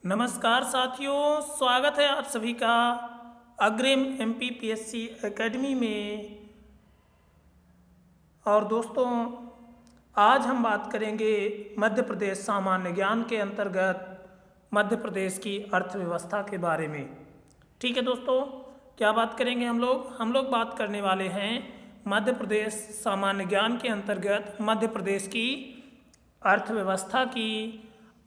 नमस्कार साथियों, स्वागत है आप सभी का अग्रिम MPPSC एकेडमी में। और दोस्तों, आज हम बात करेंगे मध्य प्रदेश सामान्य ज्ञान के अंतर्गत मध्य प्रदेश की अर्थव्यवस्था के बारे में। ठीक है दोस्तों, क्या बात करेंगे हम लोग बात करने वाले हैं मध्य प्रदेश सामान्य ज्ञान के अंतर्गत मध्य प्रदेश की अर्थव्यवस्था की।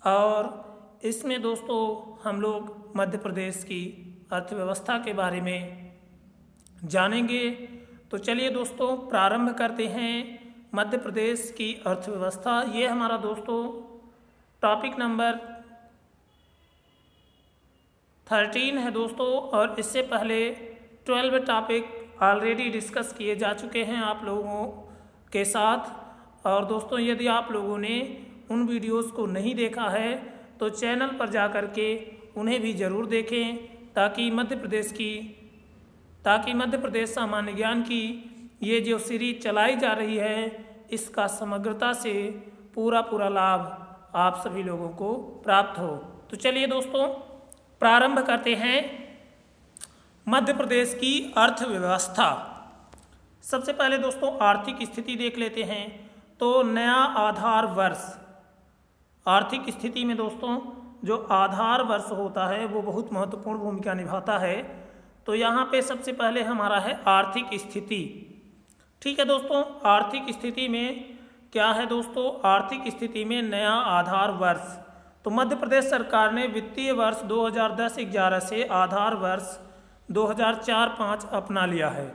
और इसमें दोस्तों हम लोग मध्य प्रदेश की अर्थव्यवस्था के बारे में जानेंगे। तो चलिए दोस्तों प्रारंभ करते हैं मध्य प्रदेश की अर्थव्यवस्था। ये हमारा दोस्तों टॉपिक नंबर 13 है दोस्तों, और इससे पहले 12 टॉपिक ऑलरेडी डिस्कस किए जा चुके हैं आप लोगों के साथ। और दोस्तों यदि आप लोगों ने उन वीडियोस को नहीं देखा है तो चैनल पर जा कर के उन्हें भी ज़रूर देखें, ताकि मध्य प्रदेश सामान्य ज्ञान की ये जो सीरीज चलाई जा रही है इसका समग्रता से पूरा लाभ आप सभी लोगों को प्राप्त हो। तो चलिए दोस्तों प्रारंभ करते हैं मध्य प्रदेश की अर्थव्यवस्था। सबसे पहले दोस्तों आर्थिक स्थिति देख लेते हैं। तो नया आधार वर्ष, आर्थिक स्थिति में दोस्तों जो आधार वर्ष होता है वो बहुत महत्वपूर्ण भूमिका निभाता है। तो यहाँ पे सबसे पहले हमारा है आर्थिक स्थिति। ठीक है दोस्तों, आर्थिक स्थिति में क्या है दोस्तों, आर्थिक स्थिति में नया आधार वर्ष। तो मध्य प्रदेश सरकार ने वित्तीय वर्ष 2010-11 से आधार वर्ष 2004-05 अपना लिया है।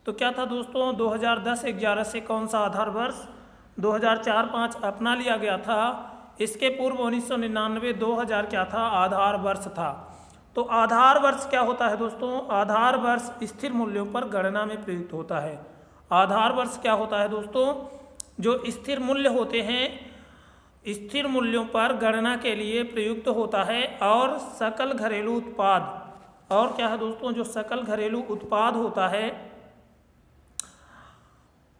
तो क्या था दोस्तों, 2010-11 से कौन सा आधार वर्ष 2004-05 अपना लिया गया था। इसके पूर्व 1999-2000 क्या था, आधार वर्ष था। तो आधार वर्ष क्या होता है दोस्तों, आधार वर्ष स्थिर मूल्यों पर गणना में प्रयुक्त होता है। आधार वर्ष क्या होता है दोस्तों, जो स्थिर मूल्य होते हैं स्थिर मूल्यों पर गणना के लिए प्रयुक्त होता है। और सकल घरेलू उत्पाद, और क्या है दोस्तों, जो सकल घरेलू उत्पाद होता है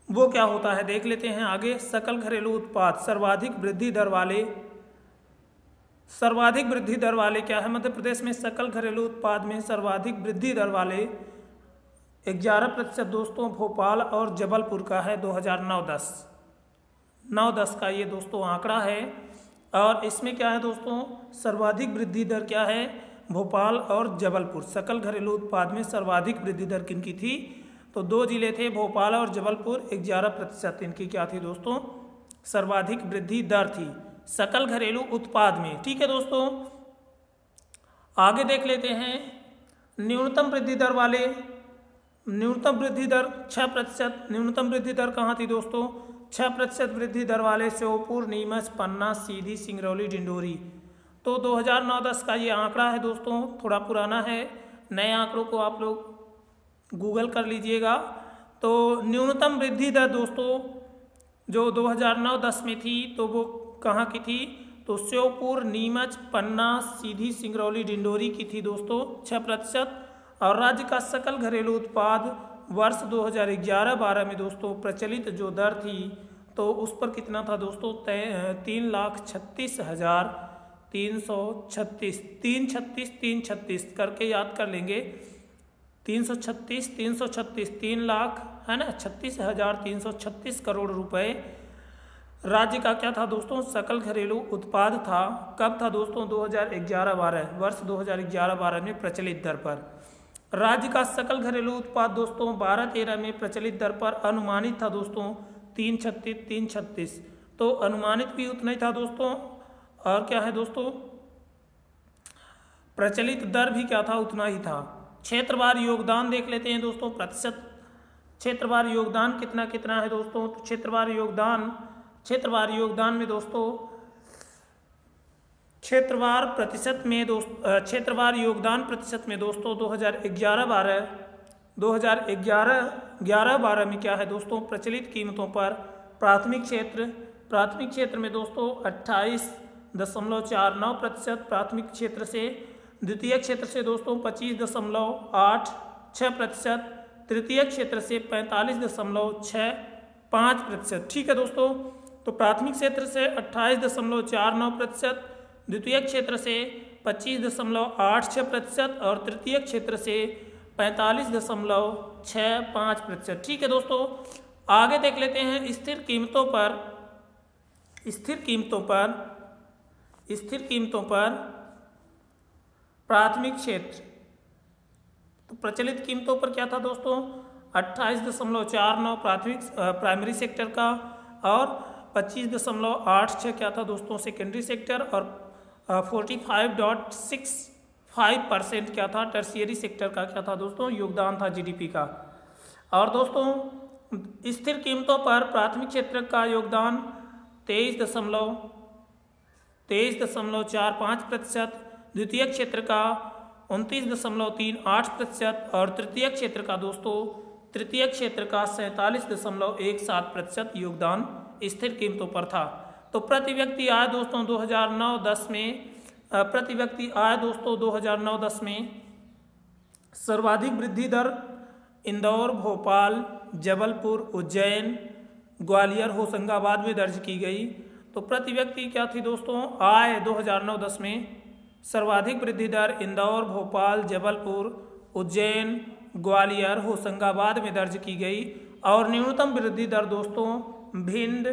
वो क्या होता है देख लेते हैं आगे। सकल घरेलू उत्पाद सर्वाधिक वृद्धि दर वाले क्या है मध्य प्रदेश में, सकल घरेलू उत्पाद में सर्वाधिक वृद्धि दर वाले 11% दोस्तों भोपाल और जबलपुर का है 2009-10 का ये दोस्तों आंकड़ा है। और इसमें क्या है दोस्तों, सर्वाधिक वृद्धि दर क्या है, भोपाल और जबलपुर। सकल घरेलू उत्पाद में सर्वाधिक वृद्धि दर किनकी थी, तो दो जिले थे भोपाल और जबलपुर, 11% इनकी क्या थी दोस्तों, सर्वाधिक वृद्धि दर थी सकल घरेलू उत्पाद में। ठीक है दोस्तों, आगे देख लेते हैं न्यूनतम वृद्धि दर वाले। न्यूनतम वृद्धि दर 6%। न्यूनतम वृद्धि दर कहाँ थी दोस्तों, 6% वृद्धि दर वाले श्योपुर, नीमच, पन्ना, सीधी, सिंगरौली, डिंडोरी। तो 2009-10 का ये आंकड़ा है दोस्तों, थोड़ा पुराना है। नए आंकड़ों को आप लोग गूगल कर लीजिएगा। तो न्यूनतम वृद्धि दर दोस्तों जो 2009-10 में थी तो वो कहाँ की थी, तो श्योपुर, नीमच, पन्ना, सीधी, सिंगरौली, डिंडोरी की थी दोस्तों 6%। और राज्य का सकल घरेलू उत्पाद वर्ष 2011-12 में दोस्तों प्रचलित जो दर थी तो उस पर कितना था दोस्तों, 3,36,336 करके याद कर लेंगे। 336 3 लाख है ना, 36,336 करोड़ रुपए राज्य का क्या था दोस्तों, सकल घरेलू उत्पाद था। कब था दोस्तों, 2011-12 वर्ष 2011-12 में प्रचलित दर पर। राज्य का सकल घरेलू उत्पाद दोस्तों 12-13 में प्रचलित दर पर अनुमानित था दोस्तों 336। तो अनुमानित भी उतना ही था दोस्तों, और क्या है दोस्तों, प्रचलित दर भी क्या था, उतना ही था। क्षेत्रवार योगदान देख लेते हैं दोस्तों, प्रतिशत क्षेत्रवार योगदान कितना है दोस्तों। तो क्षेत्रवार योगदान में दोस्तों क्षेत्रवार योगदान प्रतिशत में दोस्तों 2011-12 में क्या है दोस्तों, प्रचलित कीमतों पर प्राथमिक क्षेत्र में दोस्तों 28.49% प्राथमिक क्षेत्र से, द्वितीय क्षेत्र से दोस्तों 25.86%, तृतीय क्षेत्र से 45.65%। ठीक है दोस्तों, तो प्राथमिक क्षेत्र से 28.49%, द्वितीय क्षेत्र से 25.86% और तृतीय क्षेत्र से 45.65%। ठीक है दोस्तों, आगे देख लेते हैं स्थिर कीमतों पर प्राथमिक क्षेत्र। तो प्रचलित कीमतों पर क्या था दोस्तों, 28.49 प्राइमरी सेक्टर का और 25.86 क्या था दोस्तों सेकेंडरी सेक्टर और 45.65% क्या था टर्शियरी सेक्टर का क्या था दोस्तों योगदान था जीडीपी का। और दोस्तों स्थिर कीमतों पर प्राथमिक क्षेत्र का योगदान 23.45%, द्वितीय क्षेत्र का 29.38% और तृतीय क्षेत्र का 47.17% योगदान स्थिर कीमतों पर था। तो प्रति व्यक्ति आय दोस्तों 2009-10 में सर्वाधिक वृद्धि दर इंदौर, भोपाल, जबलपुर, उज्जैन, ग्वालियर, होशंगाबाद में दर्ज की गई। तो प्रति व्यक्ति क्या थी दोस्तों आय 2009-10 में सर्वाधिक वृद्धि दर इंदौर, भोपाल, जबलपुर, उज्जैन, ग्वालियर, होशंगाबाद में दर्ज की गई। और न्यूनतम वृद्धि दर दोस्तों भिंड,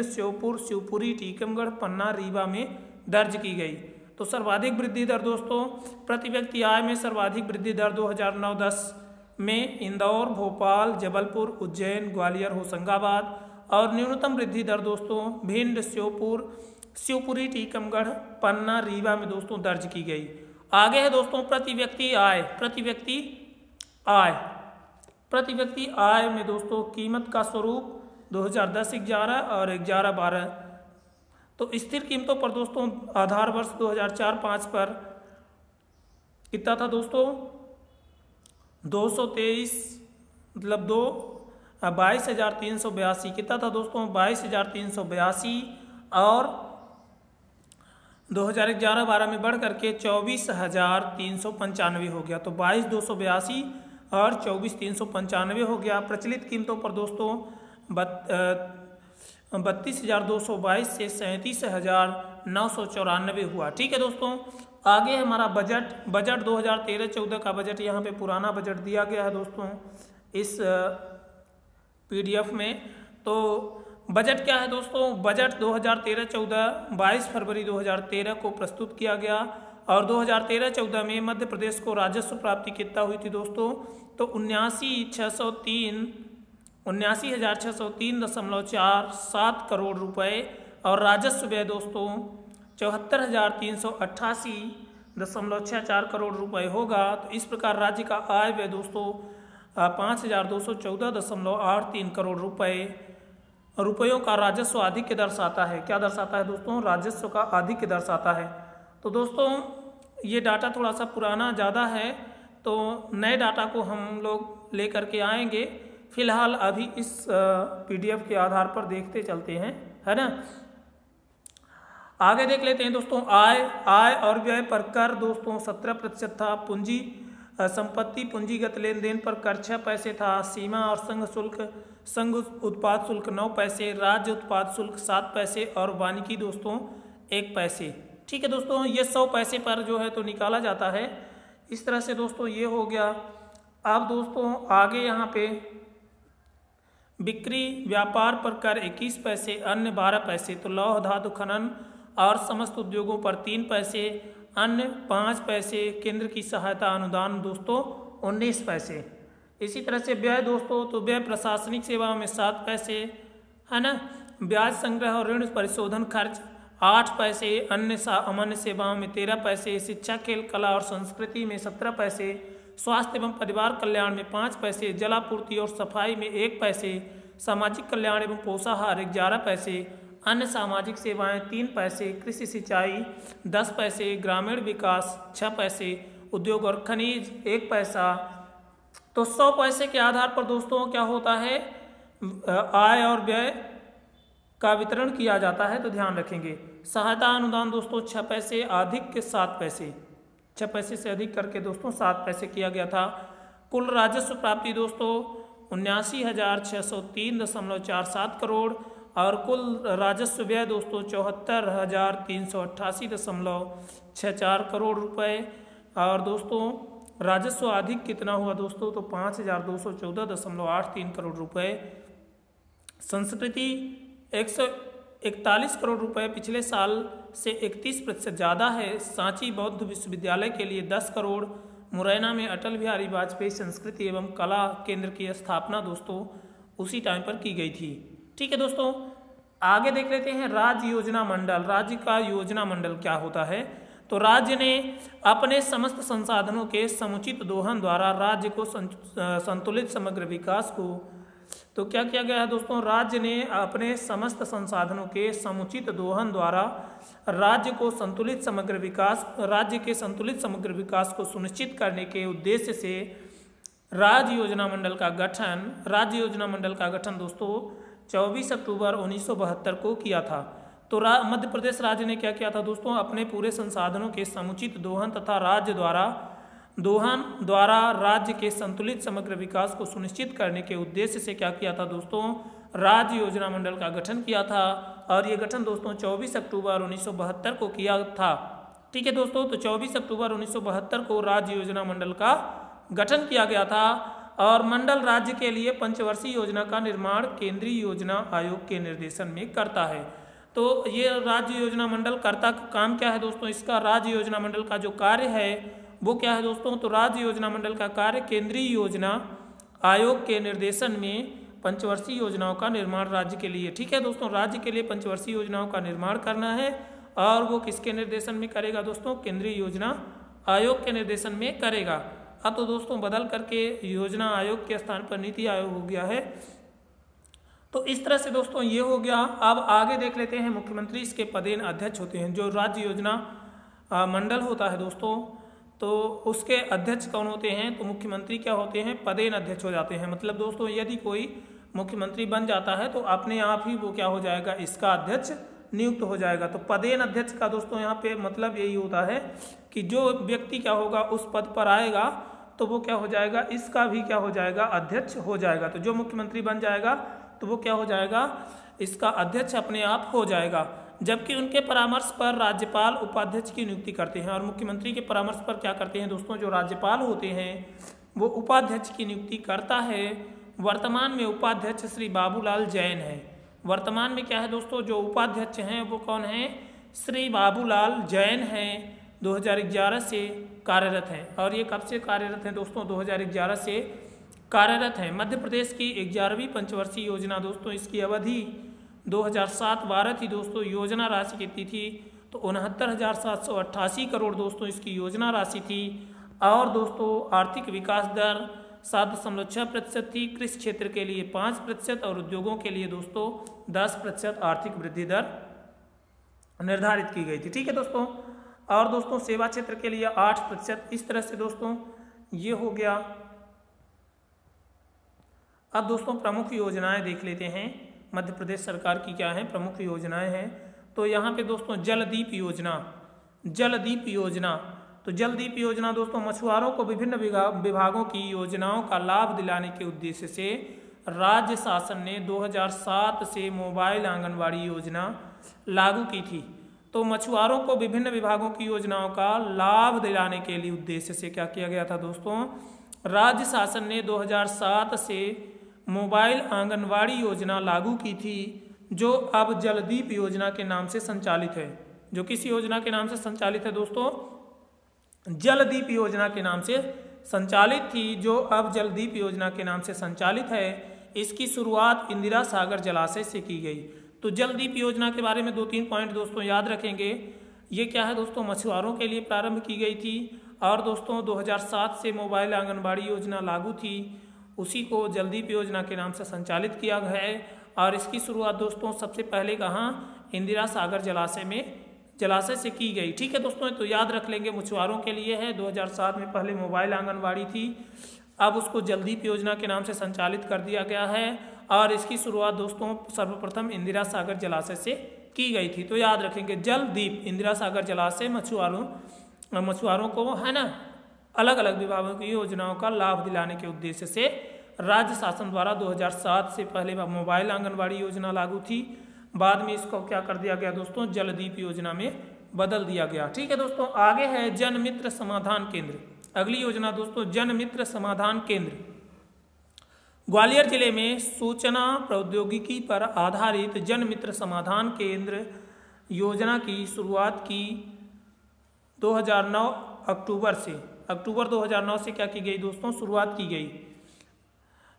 श्योपुर, शिवपुरी, टीकमगढ़, पन्ना, रीवा में दर्ज की गई। तो सर्वाधिक वृद्धि दर दोस्तों प्रति व्यक्ति आय में सर्वाधिक वृद्धि दर 2009-10 में इंदौर, भोपाल, जबलपुर, उज्जैन, ग्वालियर, होशंगाबाद और न्यूनतम वृद्धि दर दोस्तों भिंड, शिवपुरी, टीकमगढ़, पन्ना, रीवा में दोस्तों दर्ज की गई। आगे है दोस्तों प्रति व्यक्ति आय में दोस्तों कीमत का स्वरूप 2010-11 और 11-12। तो स्थिर कीमतों पर दोस्तों आधार वर्ष 2004-05 पर कितना था दोस्तों 22,382 कितना था दोस्तों 22,382 और 2011-12 में बढ़ करके 24,395 हो गया। तो 22,282 और 24,395 हो गया। प्रचलित कीमतों पर दोस्तों 32,222 से 37,994 हुआ। ठीक है दोस्तों, आगे हमारा बजट 2013-14 का बजट यहाँ पे पुराना बजट दिया गया है दोस्तों इस पीडीएफ में। तो बजट क्या है दोस्तों, बजट 2013-14 22 फरवरी 2013 को प्रस्तुत किया गया और 2013-14 में मध्य प्रदेश को राजस्व प्राप्ति कितना हुई थी दोस्तों, तो 79,603.47 करोड़ रुपए और राजस्व व्यय दोस्तों 74,388.64 करोड़ रुपए होगा। तो इस प्रकार राज्य का आय व्यय दोस्तों 5,214.83 करोड़ रुपयों का राजस्व आधिक्य दर्शाता है। क्या दर्शाता है दोस्तों, राजस्व का आधिक्य दर्शाता है। तो दोस्तों ये डाटा थोड़ा सा पुराना ज़्यादा है, तो नए डाटा को हम लोग लेकर के आएंगे। फिलहाल अभी इस पीडीएफ के आधार पर देखते चलते हैं, है ना। आगे देख लेते हैं दोस्तों आय और व्यय पर कर दोस्तों 17% था। पूंजी संपत्ति पूंजीगत लेन देन पर कर 6 पैसे था। सीमा और संघ उत्पाद शुल्क 9 पैसे, राज्य उत्पाद शुल्क 7 पैसे और वानिकी दोस्तों 1 पैसे। ठीक है दोस्तों, ये 100 पैसे पर जो है तो निकाला जाता है। इस तरह से दोस्तों ये हो गया। अब दोस्तों आगे यहाँ पे बिक्री व्यापार पर कर 21 पैसे, अन्य 12 पैसे। तो लौह धातु खनन और समस्त उद्योगों पर 3 पैसे, अन्य 5 पैसे, केंद्र की सहायता अनुदान दोस्तों 19 पैसे। इसी तरह से व्यय दोस्तों, तो व्यय प्रशासनिक सेवाओं में 7 पैसे, है ना। ब्याज संग्रह और ऋण परिशोधन खर्च 8 पैसे, अन्य सामान्य सेवाओं में 13 पैसे, शिक्षा, खेल, कला और संस्कृति में 17 पैसे, स्वास्थ्य एवं परिवार कल्याण में 5 पैसे, जलापूर्ति और सफाई में 1 पैसे, सामाजिक कल्याण एवं पोषाहार 11 पैसे, अन्य सामाजिक सेवाएं 3 पैसे, कृषि सिंचाई 10 पैसे, ग्रामीण विकास 6 पैसे, उद्योग और खनिज 1 पैसा। तो 100 पैसे के आधार पर दोस्तों क्या होता है, आय और व्यय का वितरण किया जाता है। तो ध्यान रखेंगे। सहायता अनुदान दोस्तों 6 पैसे, अधिक के 7 पैसे, 6 पैसे से अधिक करके दोस्तों 7 पैसे किया गया था। कुल राजस्व प्राप्ति दोस्तों 79,603.47 करोड़ और कुल राजस्व व्यय दोस्तों 74,388.64 करोड़ रुपए। और दोस्तों राजस्व अधिक कितना हुआ दोस्तों, तो 5,214.83 करोड़ रुपए। संस्कृति 141 करोड़ रुपए पिछले साल से 31% ज़्यादा है। सांची बौद्ध विश्वविद्यालय के लिए 10 करोड़। मुरैना में अटल बिहारी वाजपेयी संस्कृति एवं कला केंद्र की स्थापना दोस्तों उसी टाइम पर की गई थी। ठीक है दोस्तों, आगे देख लेते हैं राज्य योजना मंडल। राज्य का योजना मंडल क्या होता है, तो राज्य ने अपने समस्त संसाधनों के समुचित दोहन द्वारा राज्य को संतुलित समग्र विकास को, तो क्या किया गया है दोस्तों, राज्य ने अपने समस्त संसाधनों के समुचित दोहन द्वारा राज्य को संतुलित समग्र विकास, राज्य के संतुलित समग्र विकास को सुनिश्चित करने के उद्देश्य से राज्य योजना मंडल का गठन दोस्तों 24 अक्टूबर 1972 को किया था। तो मध्य प्रदेश राज्य ने क्या किया था दोस्तों, अपने पूरे संसाधनों के समुचित दोहन तथा दोहन द्वारा राज्य के संतुलित समग्र विकास को सुनिश्चित करने के उद्देश्य से क्या किया था दोस्तों, राज्य योजना मंडल का गठन किया था। और ये गठन दोस्तों 24 अक्टूबर 1972 को किया था। ठीक है दोस्तों, तो 24 अक्टूबर 1972 को राज्य योजना मंडल का गठन किया गया था। और मंडल राज्य के लिए पंचवर्षीय योजना का निर्माण केंद्रीय योजना आयोग के निर्देशन में करता है। तो ये राज्य योजना मंडल करता काम क्या है दोस्तों, इसका राज्य योजना मंडल का जो कार्य है वो क्या है दोस्तों, तो राज्य योजना मंडल का कार्य केंद्रीय योजना आयोग के निर्देशन में पंचवर्षीय योजनाओं का निर्माण राज्य के लिए, ठीक है दोस्तों, राज्य के लिए पंचवर्षीय योजनाओं का निर्माण करना है। और वो किसके निर्देशन में करेगा दोस्तों, केंद्रीय योजना आयोग के निर्देशन में करेगा। अब तो दोस्तों बदल करके योजना आयोग के स्थान पर नीति आयोग हो गया है। तो इस तरह से दोस्तों ये हो गया। अब आगे देख लेते हैं, मुख्यमंत्री इसके पदेन अध्यक्ष होते हैं। जो राज्य योजना मंडल होता है दोस्तों, तो उसके अध्यक्ष कौन होते हैं, तो मुख्यमंत्री क्या होते हैं, पदेन अध्यक्ष हो जाते हैं। मतलब दोस्तों यदि कोई मुख्यमंत्री बन जाता है तो अपने आप ही वो क्या हो जाएगा, इसका अध्यक्ष नियुक्त हो जाएगा। तो पदेन अध्यक्ष का दोस्तों यहाँ पे मतलब यही होता है कि जो व्यक्ति क्या होगा उस पद पर आएगा तो वो क्या हो जाएगा, इसका भी क्या हो जाएगा, अध्यक्ष हो जाएगा। तो जो मुख्यमंत्री बन जाएगा तो वो क्या हो जाएगा, इसका अध्यक्ष अपने आप हो जाएगा। जबकि उनके परामर्श पर राज्यपाल उपाध्यक्ष की नियुक्ति करते हैं। और मुख्यमंत्री के परामर्श पर क्या करते हैं दोस्तों, जो राज्यपाल होते हैं वो उपाध्यक्ष की नियुक्ति करता है। वर्तमान में उपाध्यक्ष श्री बाबूलाल जैन है। वर्तमान में क्या है दोस्तों, जो उपाध्यक्ष हैं वो कौन है, श्री बाबूलाल जैन हैं। 2011 से कार्यरत हैं। और ये कब से कार्यरत हैं दोस्तों, 2011 से कार्यरत हैं। मध्य प्रदेश की 11वीं पंचवर्षीय योजना दोस्तों, इसकी अवधि 2007-12 थी दोस्तों। योजना राशि कितनी थी, तो 69,788 करोड़ दोस्तों इसकी योजना राशि थी। और दोस्तों आर्थिक विकास दर 7.6% थी। कृषि क्षेत्र के लिए 5% और उद्योगों के लिए दोस्तों 10% आर्थिक वृद्धि दर निर्धारित की गई थी। ठीक है दोस्तों। और दोस्तों सेवा क्षेत्र के लिए 8%। इस तरह से दोस्तों ये हो गया। अब दोस्तों प्रमुख योजनाएं देख लेते हैं। मध्य प्रदेश सरकार की क्या है, प्रमुख योजनाएं हैं। तो यहाँ पे दोस्तों जलदीप योजना, तो जलदीप योजना दोस्तों मछुआरों को विभिन्न विभागों की योजनाओं का लाभ दिलाने के उद्देश्य से राज्य शासन ने 2007 से मोबाइल आंगनबाड़ी योजना लागू की थी। तो मछुआरों को विभिन्न विभागों की योजनाओं का लाभ दिलाने के लिए उद्देश्य से क्या किया गया था दोस्तों, राज्य शासन ने 2007 से मोबाइल आंगनवाड़ी योजना लागू की थी, जो अब जलदीप योजना के नाम से संचालित है। जो किस योजना के नाम से संचालित है दोस्तों, जलदीप योजना के नाम से संचालित थी, जो अब जलदीप योजना के नाम से संचालित है। इसकी शुरुआत इंदिरा सागर जलाशय से की गई। तो जलदीप योजना के बारे में 2-3 पॉइंट दोस्तों याद रखेंगे। ये क्या है दोस्तों, मछुआरों के लिए प्रारंभ की गई थी। और दोस्तों 2007 से मोबाइल आंगनबाड़ी योजना लागू थी, उसी को जलदीप योजना के नाम से संचालित किया गया है। और इसकी शुरुआत दोस्तों सबसे पहले कहाँ, इंदिरा सागर जलाशय से की गई। ठीक है दोस्तों, तो याद रख लेंगे मछुआरों के लिए है। 2007 में पहले मोबाइल आंगनबाड़ी थी, अब उसको जलदीप योजना के नाम से संचालित कर दिया गया है। और इसकी शुरुआत दोस्तों सर्वप्रथम इंदिरा सागर जलाशय से की गई थी। तो याद रखेंगे जलदीप, इंदिरा सागर जलाशय मछुआरों को है ना अलग अलग विभागों की योजनाओं का लाभ दिलाने के उद्देश्य से राज्य शासन द्वारा 2007 से पहले मोबाइल आंगनबाड़ी योजना लागू थी। बाद में इसको क्या कर दिया गया दोस्तों, जलदीप योजना में बदल दिया गया। ठीक है दोस्तों, आगे है जन मित्र समाधान केंद्र। अगली योजना दोस्तों जन मित्र समाधान केंद्र। ग्वालियर जिले में सूचना प्रौद्योगिकी पर आधारित जन मित्र समाधान केंद्र योजना की शुरुआत की 2009 अक्टूबर 2009 से क्या की गई दोस्तों, शुरुआत की गई।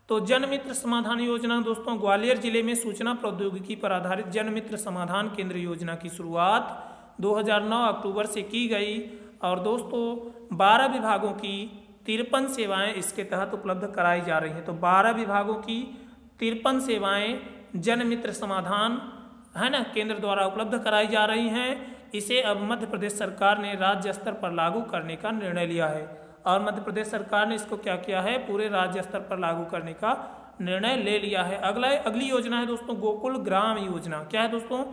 तो जन मित्र समाधान योजना दोस्तों ग्वालियर जिले में सूचना प्रौद्योगिकी पर आधारित जन मित्र समाधान केंद्र योजना की शुरुआत 2009 अक्टूबर से की गई और दोस्तों 12 विभागों की 53 सेवाएं इसके तहत उपलब्ध कराई जा रही हैं। तो 12 विभागों की 53 सेवाएं जन मित्र समाधान है ना केंद्र द्वारा उपलब्ध कराई जा रही हैं। इसे अब मध्य प्रदेश सरकार ने राज्य स्तर पर लागू करने का निर्णय लिया है और मध्य प्रदेश सरकार ने इसको क्या किया है, पूरे राज्य स्तर पर लागू करने का निर्णय ले लिया है। अगली योजना है दोस्तों गोकुल ग्राम योजना। क्या है दोस्तों,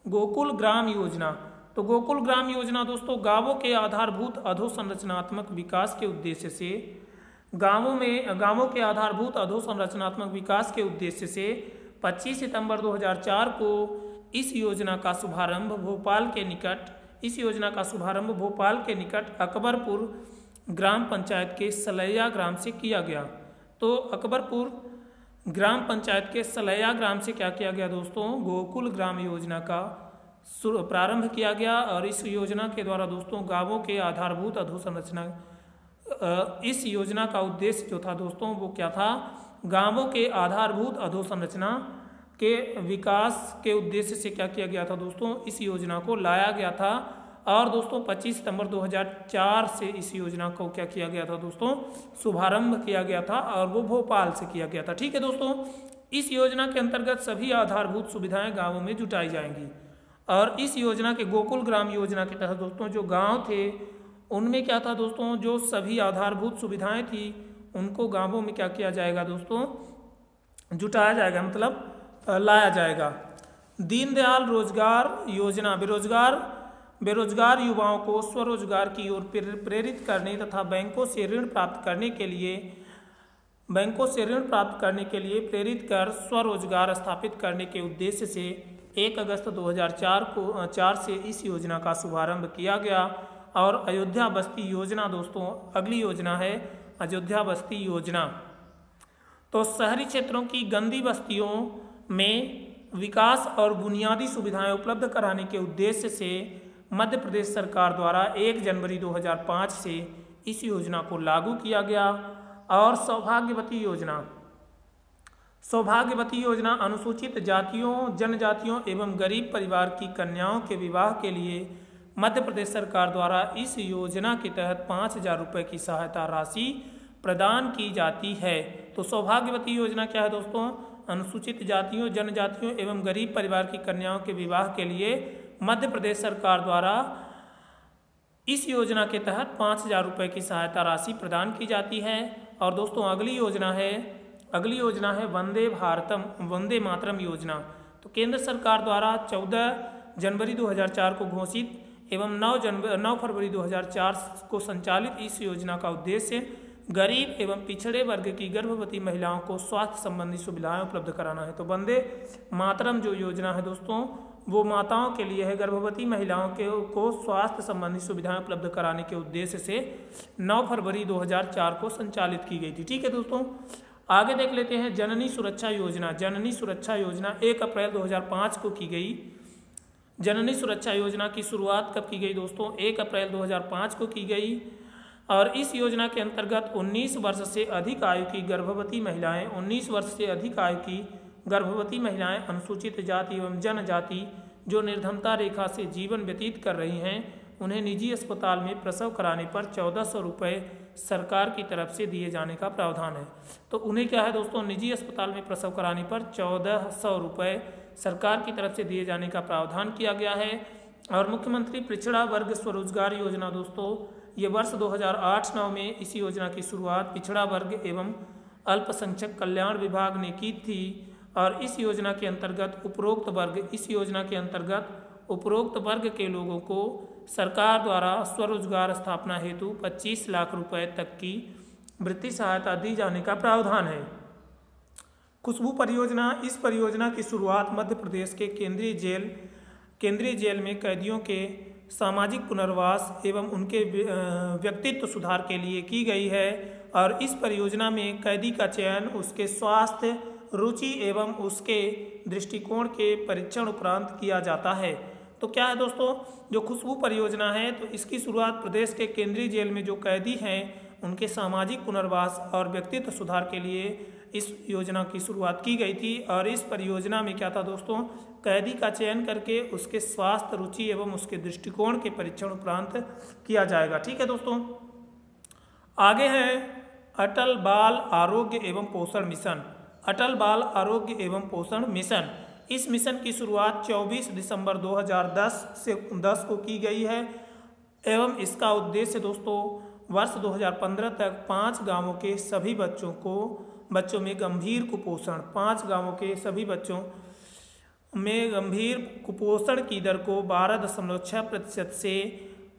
गोकुल ग्राम योजना। तो गोकुल ग्राम योजना दोस्तों गांवों के आधारभूत अधोसंरचनात्मक विकास के उद्देश्य से गांवों के आधारभूत अधोसंरचनात्मक विकास के उद्देश्य से 25 सितंबर 2004 को इस योजना का शुभारंभ भोपाल के निकट अकबरपुर ग्राम पंचायत के सलैया ग्राम से किया गया। तो अकबरपुर ग्राम पंचायत के सलैया ग्राम से क्या किया गया दोस्तों, गोकुल ग्राम योजना का प्रारंभ किया गया और इस योजना के द्वारा दोस्तों गांवों के आधारभूत अधोसंरचना इस योजना का उद्देश्य जो था दोस्तों वो क्या था, गांवों के आधारभूत अधोसंरचना के विकास के उद्देश्य से क्या किया गया था दोस्तों, इस योजना को लाया गया था। और दोस्तों 25 सितंबर 2004 से इस योजना को क्या किया गया था दोस्तों, शुभारंभ किया गया था और वो भोपाल से किया गया था। ठीक है दोस्तों, इस योजना के अंतर्गत सभी आधारभूत सुविधाएं गांवों में जुटाई जाएंगी और इस योजना के गोकुल ग्राम योजना के तहत दोस्तों जो गांव थे उनमें क्या था दोस्तों, जो सभी आधारभूत सुविधाएं थी उनको गांवों में क्या किया जाएगा दोस्तों, जुटाया जाएगा, मतलब लाया जाएगा। दीनदयाल रोजगार योजना बेरोजगार युवाओं को स्वरोजगार की ओर प्रेरित करने तथा बैंकों से ऋण प्राप्त करने के लिए प्रेरित कर स्वरोजगार स्थापित करने के उद्देश्य से 1 अगस्त 2004 से इस योजना का शुभारंभ किया गया। और अयोध्या बस्ती योजना दोस्तों अगली योजना है अयोध्या बस्ती योजना। तो शहरी क्षेत्रों की गंदी बस्तियों में विकास और बुनियादी सुविधाएं उपलब्ध कराने के उद्देश्य से मध्य प्रदेश सरकार द्वारा 1 जनवरी 2005 से इस योजना को लागू किया गया। और सौभाग्यवती योजना अनुसूचित जातियों, जनजातियों एवं गरीब परिवार की कन्याओं के विवाह के लिए मध्य प्रदेश सरकार द्वारा इस योजना के तहत 5,000 रुपये की सहायता राशि प्रदान की जाती है। तो सौभाग्यवती योजना क्या है दोस्तों, अनुसूचित जातियों, जनजातियों एवं गरीब परिवार की कन्याओं के विवाह के लिए मध्य प्रदेश सरकार द्वारा इस योजना के तहत 5,000 रुपये की सहायता राशि प्रदान की जाती है। और दोस्तों अगली योजना है वंदे मातरम योजना। तो केंद्र सरकार द्वारा 14 जनवरी 2004 को घोषित एवं 9 फरवरी 2004 को संचालित इस योजना का उद्देश्य गरीब एवं पिछड़े वर्ग की गर्भवती महिलाओं को स्वास्थ्य संबंधी सुविधाएं उपलब्ध कराना है। तो वंदे मातरम जो योजना है दोस्तों वो माताओं के लिए है, गर्भवती महिलाओं को स्वास्थ्य संबंधी सुविधाएं उपलब्ध कराने के उद्देश्य से 9 फरवरी 2004 को संचालित की गई थी। ठीक है दोस्तों, आगे देख लेते हैं जननी सुरक्षा योजना। जननी सुरक्षा योजना 1 अप्रैल 2005 को की गई। जननी सुरक्षा योजना की शुरुआत कब की गई दोस्तों, 1 अप्रैल 2005 को की गई। और इस योजना के अंतर्गत 19 वर्ष से अधिक आयु की गर्भवती महिलाएं अनुसूचित जाति एवं जनजाति जो निर्धनता रेखा से जीवन व्यतीत कर रही हैं उन्हें निजी अस्पताल में प्रसव कराने पर 1,400 रुपये सरकार की तरफ से दिए जाने का प्रावधान है। तो उन्हें क्या है दोस्तों, निजी अस्पताल में प्रसव कराने पर 1,400 रुपये सरकार की तरफ से दिए जाने का प्रावधान किया गया है। और मुख्यमंत्री पिछड़ा वर्ग स्वरोजगार योजना दोस्तों ये वर्ष 2008-9 में इस योजना की शुरुआत पिछड़ा वर्ग एवं अल्पसंख्यक कल्याण विभाग ने की थी। और इस योजना के अंतर्गत उपरोक्त वर्ग के लोगों को सरकार द्वारा स्वरोजगार स्थापना हेतु 25 लाख रुपए तक की वृत्ति सहायता दी जाने का प्रावधान है। खुशबू परियोजना, इस परियोजना की शुरुआत मध्य प्रदेश के केंद्रीय जेल में कैदियों के सामाजिक पुनर्वास एवं उनके व्यक्तित्व सुधार के लिए की गई है। और इस परियोजना में कैदी का चयन उसके स्वास्थ्य, रुचि एवं उसके दृष्टिकोण के परीक्षण उपरांत किया जाता है। तो क्या है दोस्तों, जो खुशबू परियोजना है तो इसकी शुरुआत प्रदेश के केंद्रीय जेल में जो कैदी हैं उनके सामाजिक पुनर्वास और व्यक्तित्व सुधार के लिए इस योजना की शुरुआत की गई थी। और इस परियोजना में क्या था दोस्तों, कैदी का चयन करके उसके स्वास्थ्य, रुचि एवं उसके दृष्टिकोण के परीक्षण उपरांत किया जाएगा। ठीक है दोस्तों, आगे है अटल बाल आरोग्य एवं पोषण मिशन। अटल बाल आरोग्य एवं पोषण मिशन, इस मिशन की शुरुआत 24 दिसंबर 2010 को की गई है एवं इसका उद्देश्य दोस्तों वर्ष 2015 तक 5 गांवों के सभी बच्चों में गंभीर कुपोषण, 5 गांवों के सभी बच्चों में गंभीर कुपोषण की दर को 12.6% से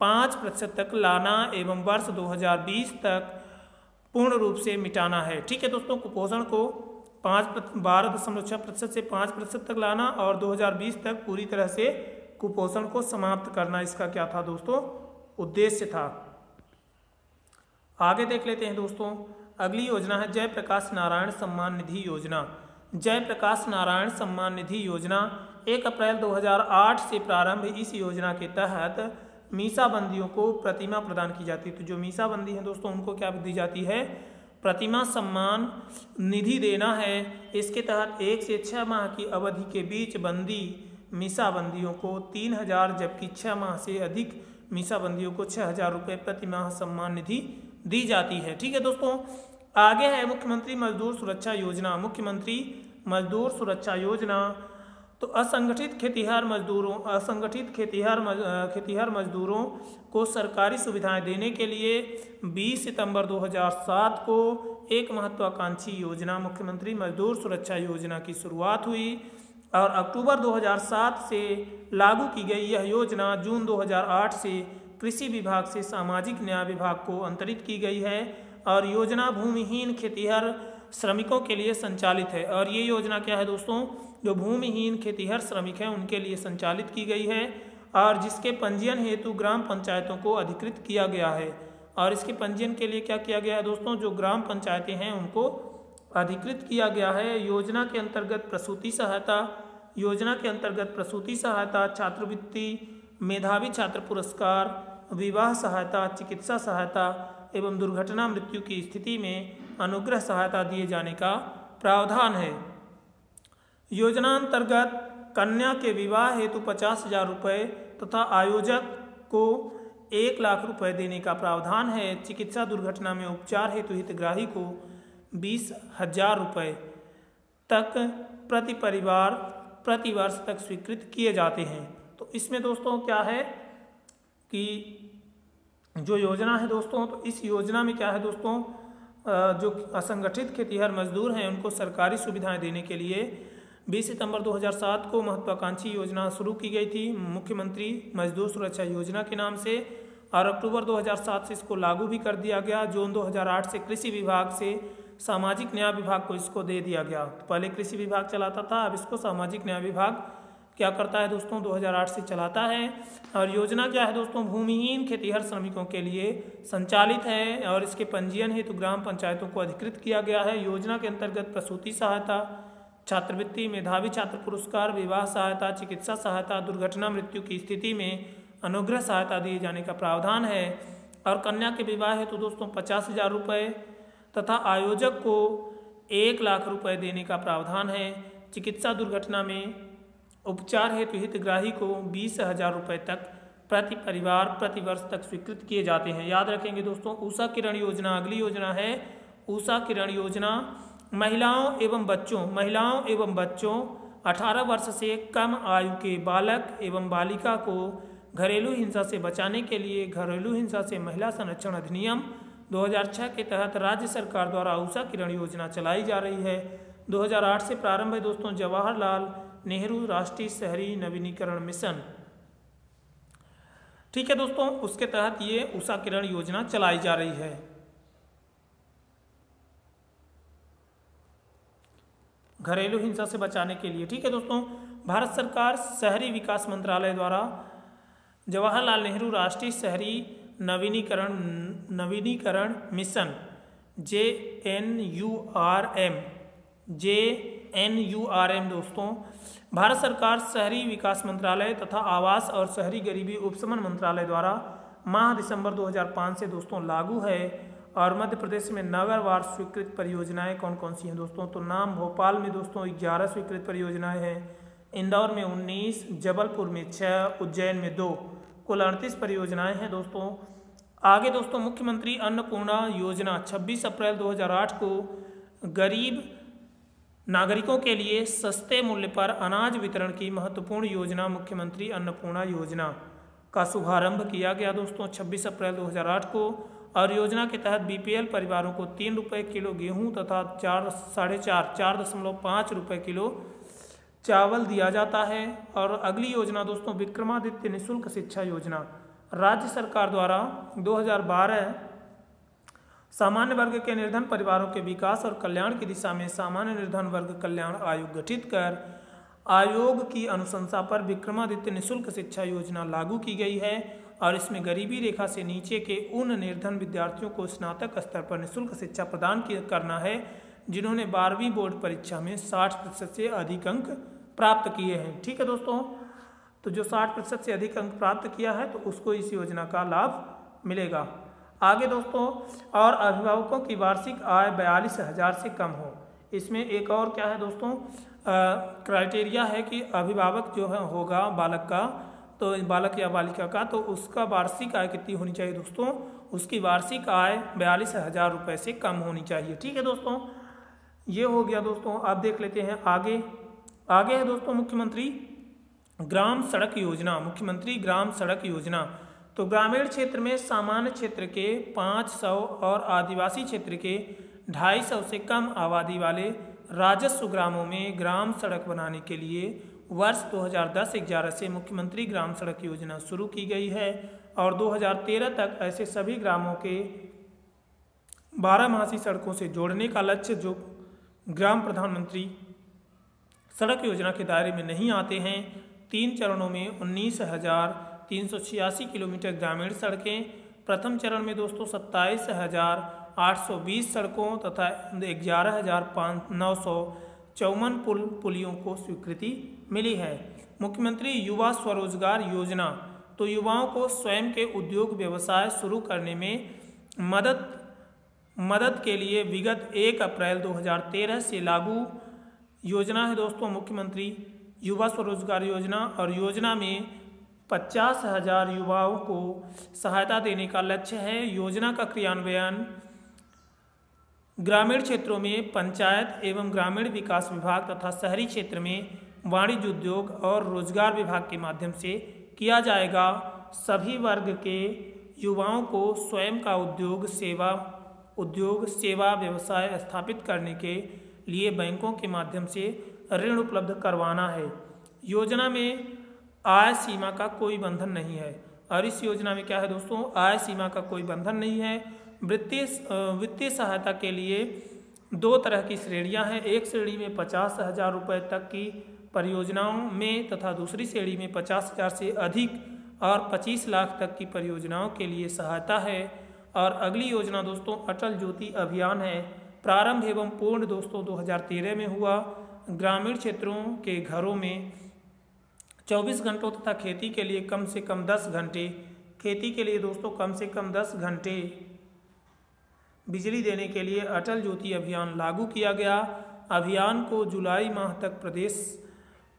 5% तक लाना एवं वर्ष 2020 तक पूर्ण रूप से मिटाना है। ठीक है दोस्तों, कुपोषण को 12.6% से 5% तक लाना और 2020 तक पूरी तरह से कुपोषण को समाप्त करना, इसका क्या था दोस्तों, उद्देश्य था। आगे देख लेते हैं दोस्तों, अगली योजना है जयप्रकाश नारायण सम्मान निधि योजना। जयप्रकाश नारायण सम्मान निधि योजना 1 अप्रैल 2008 से प्रारंभ। इस योजना के तहत मीसाबंदियों को प्रतिमा प्रदान की जाती है। तो जो मीसाबंदी है दोस्तों उनको क्या दी जाती है, प्रतिमा सम्मान निधि देना है। इसके तहत 1 से 6 माह की अवधि के बीच बंदी मीसाबंदियों को 3,000 जबकि 6 माह से अधिक मीसाबंदियों को 6,000 रुपये प्रति माह सम्मान निधि दी जाती है। ठीक है दोस्तों, आगे है मुख्यमंत्री मजदूर सुरक्षा योजना। मुख्यमंत्री मजदूर सुरक्षा योजना तो असंगठित खेतिहर मजदूरों को सरकारी सुविधाएं देने के लिए 20 सितंबर 2007 को एक महत्वाकांक्षी योजना मुख्यमंत्री मजदूर सुरक्षा योजना की शुरुआत हुई और अक्टूबर 2007 से लागू की गई। यह योजना जून 2008 से कृषि विभाग से सामाजिक न्याय विभाग को अंतरित की गई है और योजना भूमिहीन खेतिहर श्रमिकों के लिए संचालित है। और ये योजना क्या है दोस्तों, जो भूमिहीन खेतिहर श्रमिक हैं उनके लिए संचालित की गई है और जिसके पंजीयन हेतु ग्राम पंचायतों को अधिकृत किया गया है। और इसके पंजीयन के लिए क्या किया गया है दोस्तों, जो ग्राम पंचायतें हैं उनको अधिकृत किया गया है। योजना के अंतर्गत प्रसूति सहायता, छात्रवृत्ति, मेधावी छात्र पुरस्कार, विवाह सहायता, चिकित्सा सहायता एवं दुर्घटना मृत्यु की स्थिति में अनुग्रह सहायता दिए जाने का प्रावधान है। योजना अंतर्गत कन्या के विवाह हेतु 50,000 रुपये तथा आयोजक को 1 लाख रुपये देने का प्रावधान है। चिकित्सा दुर्घटना में उपचार हेतु हितग्राही को 20,000 रुपये तक प्रति परिवार प्रति वर्ष तक स्वीकृत किए जाते हैं। तो इसमें दोस्तों क्या है कि जो योजना है दोस्तों, तो इस योजना में क्या है दोस्तों, जो असंगठित खेतिहर मजदूर हैं उनको सरकारी सुविधाएं देने के लिए 20 सितंबर 2007 को महत्वाकांक्षी योजना शुरू की गई थी मुख्यमंत्री मजदूर सुरक्षा योजना के नाम से और अक्टूबर 2007 से इसको लागू भी कर दिया गया। जून 2008 से कृषि विभाग से सामाजिक न्याय विभाग को इसको दे दिया गया। तो पहले कृषि विभाग चलाता था, अब इसको सामाजिक न्याय विभाग क्या करता है दोस्तों, 2008 से चलाता है। और योजना क्या है दोस्तों, भूमिहीन खेतिहर श्रमिकों के लिए संचालित है और इसके पंजीयन हेतु ग्राम पंचायतों को अधिकृत किया गया है। योजना के अंतर्गत प्रसूति सहायता, छात्रवृत्ति, मेधावी छात्र पुरस्कार, विवाह सहायता, चिकित्सा सहायता, दुर्घटना मृत्यु की स्थिति में अनुग्रह सहायता दिए जाने का प्रावधान है। और कन्या के विवाह हेतु दोस्तों 50,000 रुपये तथा आयोजक को 1 लाख रुपये देने का प्रावधान है। चिकित्सा दुर्घटना में उपचार हेतु हितग्राही को 20,000 रुपये तक प्रति परिवार प्रति वर्ष तक स्वीकृत किए जाते हैं। याद रखेंगे दोस्तों, उषा किरण योजना अगली योजना है। उषा किरण योजना महिलाओं एवं बच्चों 18 वर्ष से कम आयु के बालक एवं बालिका को घरेलू हिंसा से बचाने के लिए घरेलू हिंसा से महिला संरक्षण अधिनियम 2006 के तहत राज्य सरकार द्वारा उषा किरण योजना चलाई जा रही है। 2008 से प्रारंभ है दोस्तों जवाहरलाल नेहरू राष्ट्रीय शहरी नवीनीकरण मिशन। ठीक है दोस्तों, उसके तहत ये उषा किरण योजना चलाई जा रही है। घरेलू हिंसा से बचाने के लिए। ठीक है दोस्तों, भारत सरकार शहरी विकास मंत्रालय द्वारा जवाहरलाल नेहरू राष्ट्रीय शहरी नवीनीकरण मिशन JNURM दोस्तों, भारत सरकार शहरी विकास मंत्रालय तथा आवास और शहरी गरीबी उपशमन मंत्रालय द्वारा माह दिसंबर 2005 से दोस्तों लागू है। और मध्य प्रदेश में नगरवार स्वीकृत परियोजनाएं कौन कौन सी हैं दोस्तों, तो नाम भोपाल में दोस्तों 11 स्वीकृत परियोजनाएं हैं, इंदौर में 19, जबलपुर में 6, उज्जैन में 2, कुल 38 परियोजनाएं हैं दोस्तों। आगे दोस्तों, मुख्यमंत्री अन्नपूर्णा योजना 26 अप्रैल 2008 को गरीब नागरिकों के लिए सस्ते मूल्य पर अनाज वितरण की महत्वपूर्ण योजना मुख्यमंत्री अन्नपूर्णा योजना का शुभारंभ किया गया दोस्तों 26 अप्रैल 2008 को। और योजना के तहत BPL परिवारों को 3 रुपये किलो गेहूं तथा 4.5 रुपये किलो चावल दिया जाता है। और अगली योजना दोस्तों, विक्रमादित्य निःशुल्क शिक्षा योजना, राज्य सरकार द्वारा 2012 सामान्य वर्ग के निर्धन परिवारों के विकास और कल्याण की दिशा में सामान्य निर्धन वर्ग कल्याण आयोग गठित कर आयोग की अनुशंसा पर विक्रमादित्य निःशुल्क शिक्षा योजना लागू की गई है। और इसमें गरीबी रेखा से नीचे के उन निर्धन विद्यार्थियों को स्नातक स्तर पर निःशुल्क शिक्षा प्रदान करना है जिन्होंने 12वीं बोर्ड परीक्षा में 60% से अधिक अंक प्राप्त किए हैं। ठीक है दोस्तों, तो जो 60% से अधिक अंक प्राप्त किया है तो उसको इस योजना का लाभ मिलेगा। आगे दोस्तों, और अभिभावकों की वार्षिक आय 42,000 से कम हो। इसमें एक और क्या है दोस्तों, क्राइटेरिया है कि अभिभावक जो है होगा बालक का, तो बालक या बालिका का, तो उसका वार्षिक आय कितनी होनी चाहिए दोस्तों, उसकी वार्षिक आय 42,000 रुपये से कम होनी चाहिए। ठीक है दोस्तों, ये हो गया दोस्तों। अब देख लेते हैं आगे है दोस्तों मुख्यमंत्री ग्राम सड़क योजना। मुख्यमंत्री ग्राम सड़क योजना, तो ग्रामीण क्षेत्र में सामान्य क्षेत्र के 500 और आदिवासी क्षेत्र के 250 से कम आबादी वाले राजस्व ग्रामों में ग्राम सड़क बनाने के लिए वर्ष 2010-11 से मुख्यमंत्री ग्राम सड़क योजना शुरू की गई है। और 2013 तक ऐसे सभी ग्रामों के 12 सड़कों से जोड़ने का लक्ष्य जो ग्राम प्रधानमंत्री सड़क योजना के दायरे में नहीं आते हैं। 3 चरणों में 19,386 किलोमीटर ग्रामीण सड़कें, प्रथम चरण में दोस्तों 27,820 सड़कों तथा 11,954 पुलियों को स्वीकृति मिली है। मुख्यमंत्री युवा स्वरोजगार योजना, तो युवाओं को स्वयं के उद्योग व्यवसाय शुरू करने में मदद के लिए विगत 1 अप्रैल 2013 से लागू योजना है दोस्तों मुख्यमंत्री युवा स्वरोजगार योजना। और योजना में 50,000 युवाओं को सहायता देने का लक्ष्य है। योजना का क्रियान्वयन ग्रामीण क्षेत्रों में पंचायत एवं ग्रामीण विकास विभाग तथा शहरी क्षेत्र में वाणिज्य उद्योग और रोजगार विभाग के माध्यम से किया जाएगा। सभी वर्ग के युवाओं को स्वयं का उद्योग सेवा व्यवसाय स्थापित करने के लिए बैंकों के माध्यम से ऋण उपलब्ध करवाना है। योजना में आय सीमा का कोई बंधन नहीं है। और इस योजना में क्या है दोस्तों, आय सीमा का कोई बंधन नहीं है। वित्तीय सहायता के लिए 2 तरह की श्रेणियां हैं। एक श्रेणी में 50,000 रुपये तक की परियोजनाओं में तथा दूसरी श्रेणी में 50,000 से अधिक और 25 लाख तक की परियोजनाओं के लिए सहायता है। और अगली योजना दोस्तों अटल ज्योति अभियान है। प्रारंभ एवं पूर्ण दोस्तों 2013 में हुआ। ग्रामीण क्षेत्रों के घरों में 24 घंटों तथा खेती के लिए कम से कम 10 घंटे, खेती के लिए दोस्तों कम से कम 10 घंटे बिजली देने के लिए अटल ज्योति अभियान लागू किया गया। अभियान को जुलाई माह तक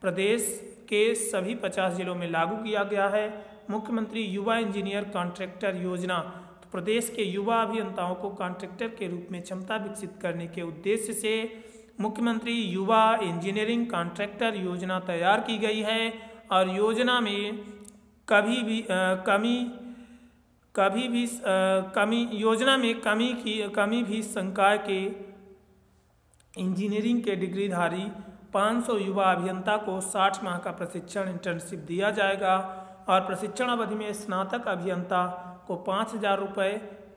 प्रदेश के सभी 50 जिलों में लागू किया गया है। मुख्यमंत्री युवा इंजीनियर कॉन्ट्रैक्टर योजना, तो प्रदेश के युवा अभियंताओं को कॉन्ट्रैक्टर के रूप में क्षमता विकसित करने के उद्देश्य से मुख्यमंत्री युवा इंजीनियरिंग कॉन्ट्रैक्टर योजना तैयार की गई है। और योजना में कमी भी संकाय के इंजीनियरिंग के डिग्रीधारी 500 युवा अभियंता को 60 माह का प्रशिक्षण इंटर्नशिप दिया जाएगा। और प्रशिक्षण अवधि में स्नातक अभियंता को 5,000 रुपये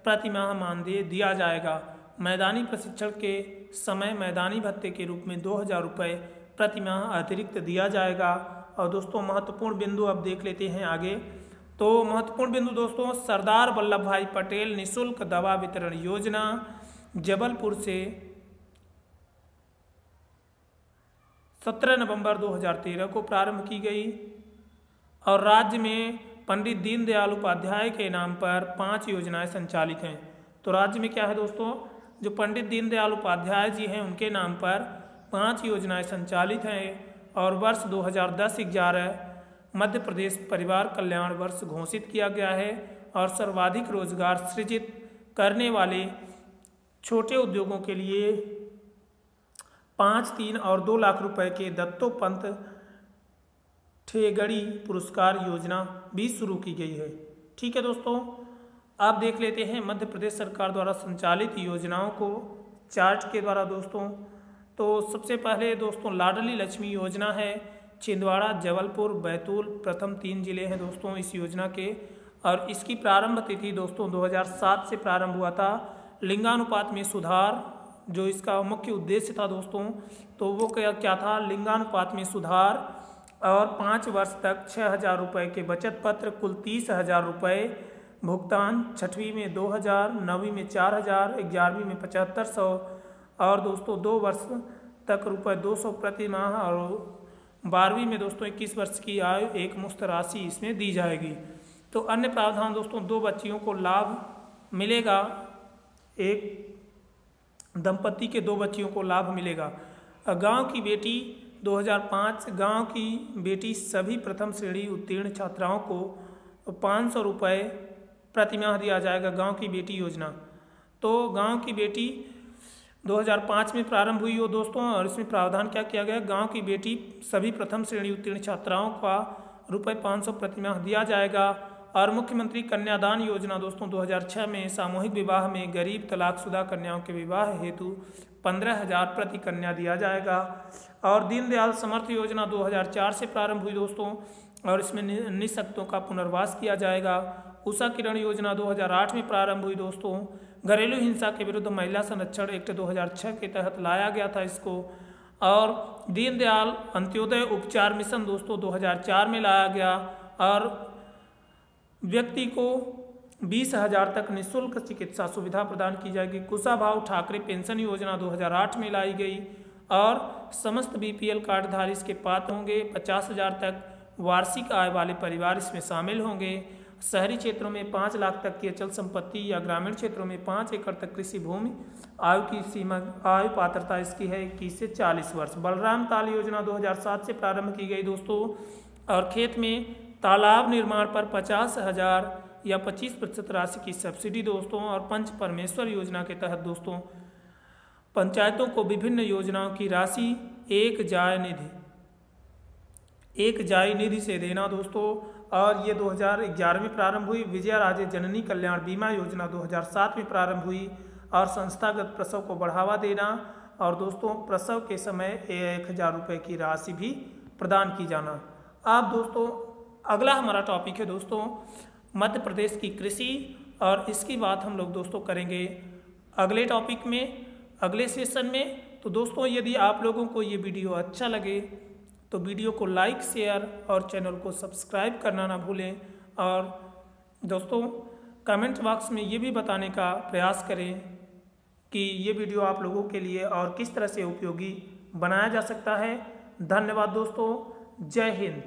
प्रति माह मानदेय दिया जाएगा। मैदानी प्रशिक्षण के समय मैदानी भत्ते के रूप में 2,000 रुपये प्रति माह अतिरिक्त दिया जाएगा। और दोस्तों महत्वपूर्ण बिंदु अब देख लेते हैं आगे। तो महत्वपूर्ण बिंदु दोस्तों, सरदार वल्लभ भाई पटेल निःशुल्क दवा वितरण योजना जबलपुर से 17 नवंबर 2013 को प्रारंभ की गई। और राज्य में पंडित दीनदयाल उपाध्याय के नाम पर 5 योजनाएं संचालित हैं। तो राज्य में क्या है दोस्तों, जो पंडित दीनदयाल उपाध्याय जी हैं उनके नाम पर 5 योजनाएं संचालित हैं। और वर्ष 2010-11 मध्य प्रदेश परिवार कल्याण वर्ष घोषित किया गया है। और सर्वाधिक रोजगार सृजित करने वाले छोटे उद्योगों के लिए 5, 3 और 2 लाख रुपए के दत्तोपंत ठेगड़ी पुरस्कार योजना भी शुरू की गई है। ठीक है दोस्तों, आप देख लेते हैं मध्य प्रदेश सरकार द्वारा संचालित योजनाओं को चार्ट के द्वारा दोस्तों। तो सबसे पहले दोस्तों लाडली लक्ष्मी योजना है। छिंदवाड़ा, जबलपुर, बैतूल प्रथम 3 जिले हैं दोस्तों इस योजना के। और इसकी प्रारंभ तिथि दोस्तों 2007 से प्रारंभ हुआ था। लिंगानुपात में सुधार जो इसका मुख्य उद्देश्य था दोस्तों, तो वो क्या था, लिंगानुपात में सुधार। और 5 वर्ष तक 6,000 रुपये के बचत पत्र, कुल 30,000 रुपये भुगतान। 6वीं में 2,000, 9वीं में 4,000, 11वीं में 7,500 और दोस्तों 2 वर्ष तक रुपये 200 प्रति माह। और 12वीं में दोस्तों 21 वर्ष की आयु एक मुश्त राशि इसमें दी जाएगी। तो अन्य प्रावधान दोस्तों, 2 बच्चियों को लाभ मिलेगा, एक दंपति के 2 बच्चियों को लाभ मिलेगा। गांव की बेटी 2005, गांव की बेटी सभी प्रथम श्रेणी उत्तीर्ण छात्राओं को 500 रुपये प्रति माह दिया जाएगा, गांव की बेटी योजना। तो गांव की बेटी 2005 में प्रारंभ हुई हो दोस्तों। और इसमें प्रावधान क्या किया गया, गांव की बेटी सभी प्रथम श्रेणी उत्तीर्ण छात्राओं का रुपये 500 प्रति माह दिया जाएगा। और मुख्यमंत्री कन्यादान योजना दोस्तों 2006 में सामूहिक विवाह में गरीब तलाकशुदा कन्याओं के विवाह हेतु 15,000 प्रति कन्या दिया जाएगा। और दीनदयाल समर्थ योजना 2004 से प्रारंभ हुई दोस्तों। और इसमें निःशक्तों का पुनर्वास किया जाएगा। उषा किरण योजना 2008 में प्रारंभ हुई दोस्तों। घरेलू हिंसा के विरुद्ध महिला संरक्षण एक्ट 2006 के तहत लाया गया था इसको। और दीनदयाल अंत्योदय उपचार मिशन दोस्तों 2004 में लाया गया। और व्यक्ति को 20,000 तक निःशुल्क चिकित्सा सुविधा प्रदान की जाएगी। कुशाभाऊ ठाकरे पेंशन योजना 2008 में लाई गई। और समस्त BPL कार्डधारी इसके पात्र होंगे। 50,000 तक वार्षिक आय वाले परिवार इसमें शामिल होंगे। शहरी क्षेत्रों में 5 लाख तक की अचल संपत्ति या ग्रामीण क्षेत्रों में 5 एकड़ तक कृषि भूमि। आयु की सीमा, आयु पात्रता इसकी है 21 से 40 वर्ष। बलराम ताल योजना 2007 से प्रारंभ की गई दोस्तों। और खेत में तालाब निर्माण पर 50,000 या 25% राशि की सब्सिडी दोस्तों। और पंच परमेश्वर योजना के तहत दोस्तों पंचायतों को विभिन्न योजनाओं की राशि एक जाय निधि से देना दोस्तों। और ये 2011 में प्रारंभ हुई। विजया राजे जननी कल्याण बीमा योजना 2007 में प्रारंभ हुई। और संस्थागत प्रसव को बढ़ावा देना। और दोस्तों प्रसव के समय 1,000 रुपये की राशि भी प्रदान की जाना। अब दोस्तों अगला हमारा टॉपिक है दोस्तों मध्य प्रदेश की कृषि। और इसकी बात हम लोग दोस्तों करेंगे अगले टॉपिक में, अगले सेशन में। तो दोस्तों यदि आप लोगों को ये वीडियो अच्छा लगे तो वीडियो को लाइक, शेयर और चैनल को सब्सक्राइब करना ना भूलें। और दोस्तों कमेंट बॉक्स में ये भी बताने का प्रयास करें कि ये वीडियो आप लोगों के लिए और किस तरह से उपयोगी बनाया जा सकता है। धन्यवाद दोस्तों, जय हिंद।